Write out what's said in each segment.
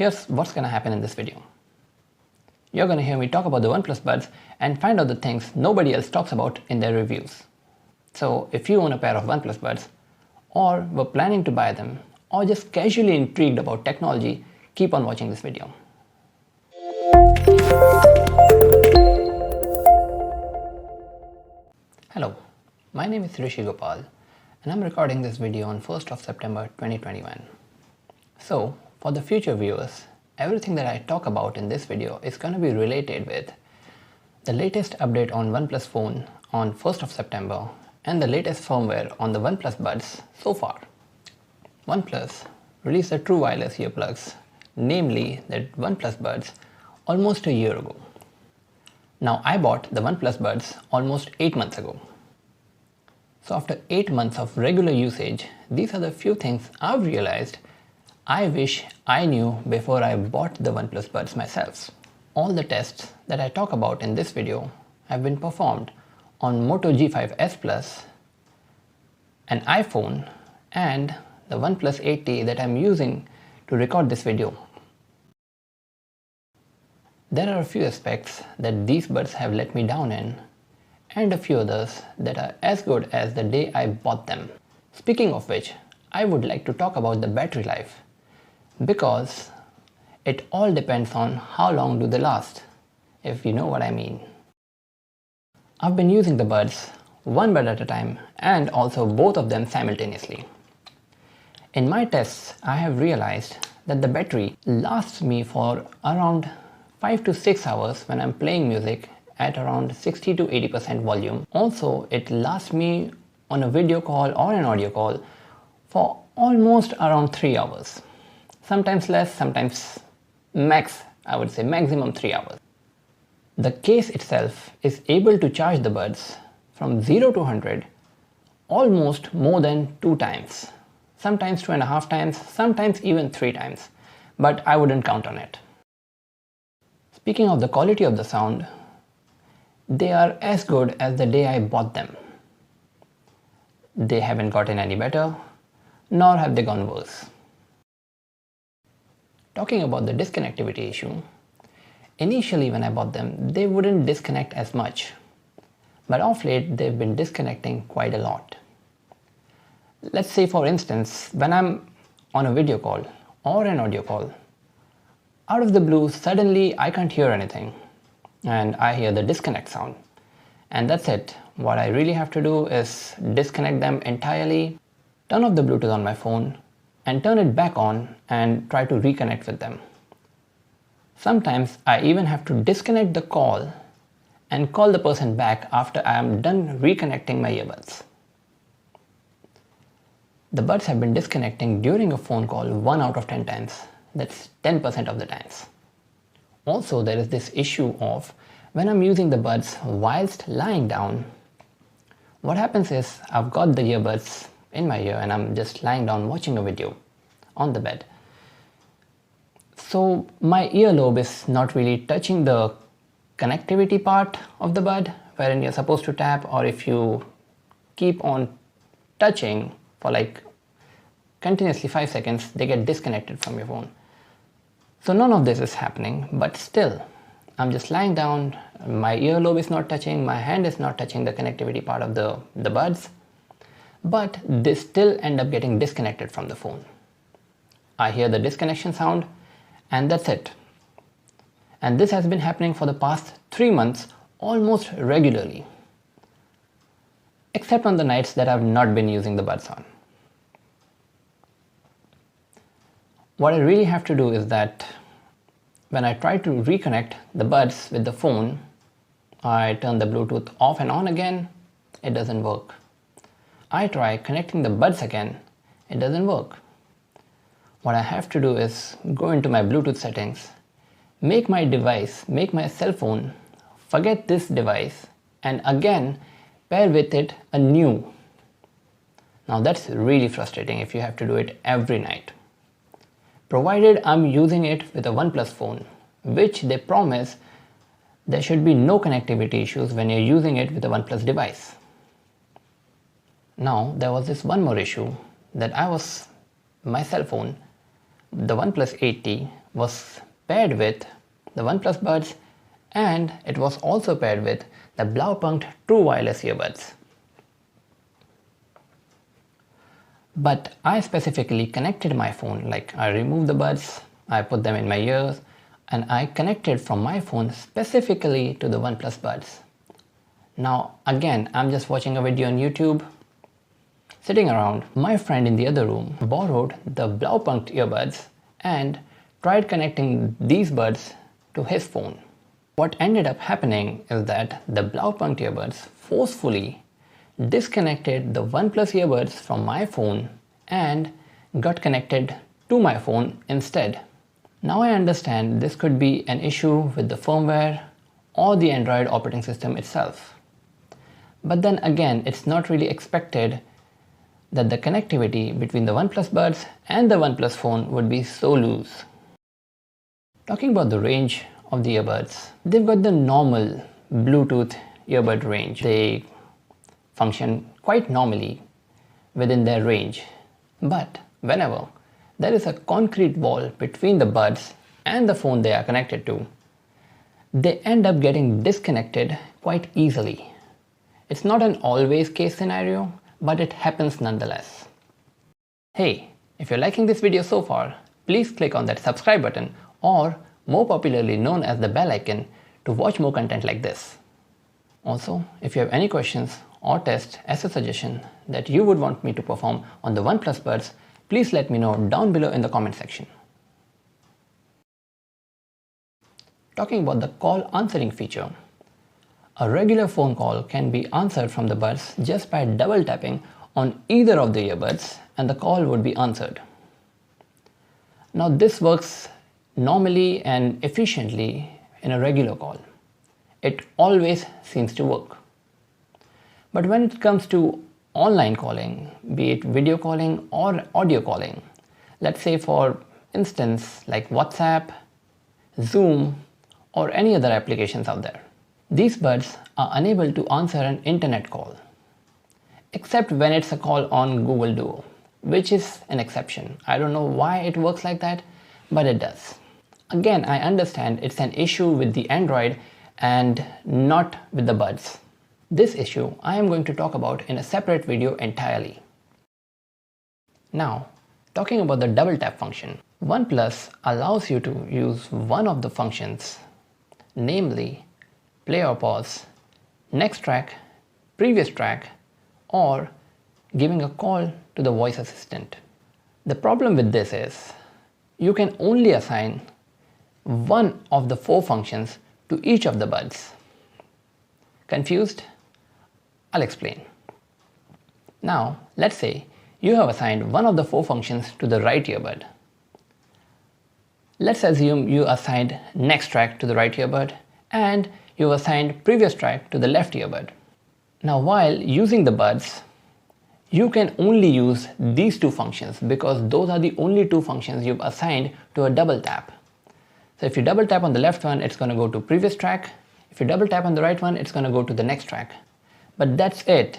Here's what's gonna happen in this video. You're gonna hear me talk about the OnePlus Buds and find out the things nobody else talks about in their reviews. So if you own a pair of OnePlus Buds, or were planning to buy them, or just casually intrigued about technology, keep on watching this video. Hello, my name is Rishi Gopal and I'm recording this video on 1st of September 2021. So, for the future viewers, everything that I talk about in this video is going to be related with the latest update on OnePlus phone on 1st of September and the latest firmware on the OnePlus Buds so far. OnePlus released the true wireless earplugs, namely the OnePlus Buds, almost a year ago. Now I bought the OnePlus Buds almost 8 months ago. So after 8 months of regular usage, these are the few things I've realized I wish I knew before I bought the OnePlus Buds myself. All the tests that I talk about in this video have been performed on Moto G5s Plus, an iPhone, and the OnePlus 8T that I'm using to record this video. There are a few aspects that these buds have let me down in, and a few others that are as good as the day I bought them. Speaking of which, I would like to talk about the battery life, because it all depends on how long do they last, if you know what I mean. I've been using the buds one bud at a time and also both of them simultaneously. In my tests, I have realized that the battery lasts me for around 5 to 6 hours when I'm playing music at around 60 to 80% volume. Also, it lasts me on a video call or an audio call for almost around 3 hours. Sometimes less, sometimes I would say maximum 3 hours. The case itself is able to charge the buds from 0 to 100 almost more than 2 times. Sometimes 2.5 times, sometimes even 3 times, but I wouldn't count on it. Speaking of the quality of the sound, they are as good as the day I bought them. They haven't gotten any better, nor have they gone worse. Talking about the disconnectivity issue, initially when I bought them, they wouldn't disconnect as much, but of late they've been disconnecting quite a lot. Let's say for instance, when I'm on a video call or an audio call, out of the blue suddenly I can't hear anything and I hear the disconnect sound, and that's it. What I really have to do is disconnect them entirely, turn off the Bluetooth on my phone and turn it back on and try to reconnect with them. Sometimes I even have to disconnect the call and call the person back after I am done reconnecting my earbuds. The buds have been disconnecting during a phone call 1 out of 10 times. That's 10% of the times. Also, there is this issue of when I'm using the buds whilst lying down, what happens is I've got the earbuds in my ear and I'm just lying down watching a video on the bed. So my earlobe is not really touching the connectivity part of the bud wherein you're supposed to tap, or if you keep on touching for like continuously 5 seconds, they get disconnected from your phone. So none of this is happening, but still I'm just lying down, my earlobe is not touching, my hand is not touching the connectivity part of the buds, but they still end up getting disconnected from the phone. I hear the disconnection sound and that's it. And this has been happening for the past 3 months almost regularly, except on the nights that I've not been using the buds on. What I really have to do is that when I try to reconnect the buds with the phone, I turn the Bluetooth off and on again, it doesn't work. I try connecting the buds again, it doesn't work. What I have to do is go into my Bluetooth settings, make my cell phone forget this device and again pair with it anew. Now that's really frustrating if you have to do it every night. Provided I'm using it with a OnePlus phone, which they promise there should be no connectivity issues when you're using it with a OnePlus device. Now there was this one more issue that my cell phone, the OnePlus 8T, was paired with the OnePlus Buds, and it was also paired with the Blaupunkt True Wireless earbuds. But I specifically connected my phone, like I removed the buds, I put them in my ears, and I connected from my phone specifically to the OnePlus Buds. Now again, I'm just watching a video on YouTube. Sitting around, my friend in the other room borrowed the Blaupunkt earbuds and tried connecting these buds to his phone. What ended up happening is that the Blaupunkt earbuds forcefully disconnected the OnePlus earbuds from my phone and got connected to my phone instead. Now I understand this could be an issue with the firmware or the Android operating system itself. But then again, it's not really expected that the connectivity between the OnePlus Buds and the OnePlus phone would be so loose. Talking about the range of the earbuds, they've got the normal Bluetooth earbud range. They function quite normally within their range. But whenever there is a concrete wall between the buds and the phone they are connected to, they end up getting disconnected quite easily. It's not an always case scenario, but it happens nonetheless. Hey, if you're liking this video so far, please click on that subscribe button, or more popularly known as the bell icon, to watch more content like this. Also, if you have any questions or tests as a suggestion that you would want me to perform on the OnePlus Buds, please let me know down below in the comment section. Talking about the call answering feature, a regular phone call can be answered from the buds just by double tapping on either of the earbuds, and the call would be answered. Now this works normally and efficiently in a regular call. It always seems to work. But when it comes to online calling, be it video calling or audio calling, let's say for instance like WhatsApp, Zoom, or any other applications out there, these buds are unable to answer an internet call, except when it's a call on Google Duo, which is an exception. I don't know why it works like that, but it does. Again, I understand it's an issue with the Android and not with the buds. This issue I am going to talk about in a separate video entirely. Now, talking about the double tap function, OnePlus allows you to use one of the functions, namely play or pause, next track, previous track, or giving a call to the voice assistant. The problem with this is you can only assign one of the 4 functions to each of the buds. Confused? I'll explain. Now, let's say you have assigned one of the 4 functions to the right earbud. Let's assume you assigned next track to the right earbud and you assigned previous track to the left earbud. Now, while using the buds, you can only use these 2 functions because those are the only 2 functions you've assigned to a double tap. So if you double tap on the left one, it's going to go to previous track. If you double tap on the right one, it's going to go to the next track. But that's it.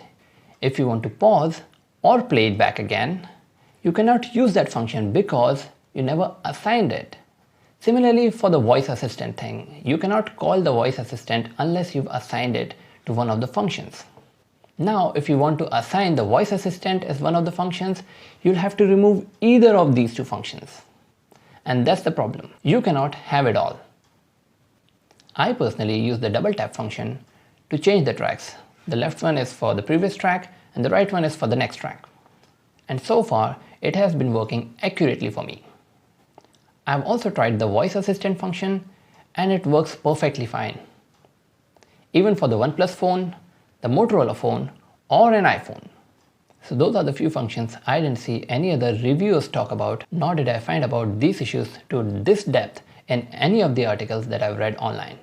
If you want to pause or play it back again, you cannot use that function because you never assigned it. Similarly, for the voice assistant thing, you cannot call the voice assistant unless you've assigned it to one of the functions. Now, if you want to assign the voice assistant as one of the functions, you'll have to remove either of these 2 functions. And that's the problem. You cannot have it all. I personally use the double tap function to change the tracks. The left one is for the previous track and the right one is for the next track. And so far, it has been working accurately for me. I've also tried the voice assistant function and it works perfectly fine. Even for the OnePlus phone, the Motorola phone, or an iPhone. So those are the few functions I didn't see any other reviewers talk about, nor did I find about these issues to this depth in any of the articles that I've read online.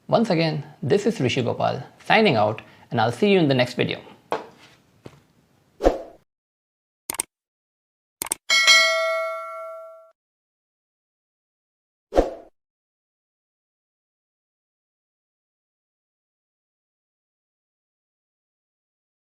Once again, this is Rishi Gopal signing out, and I'll see you in the next video.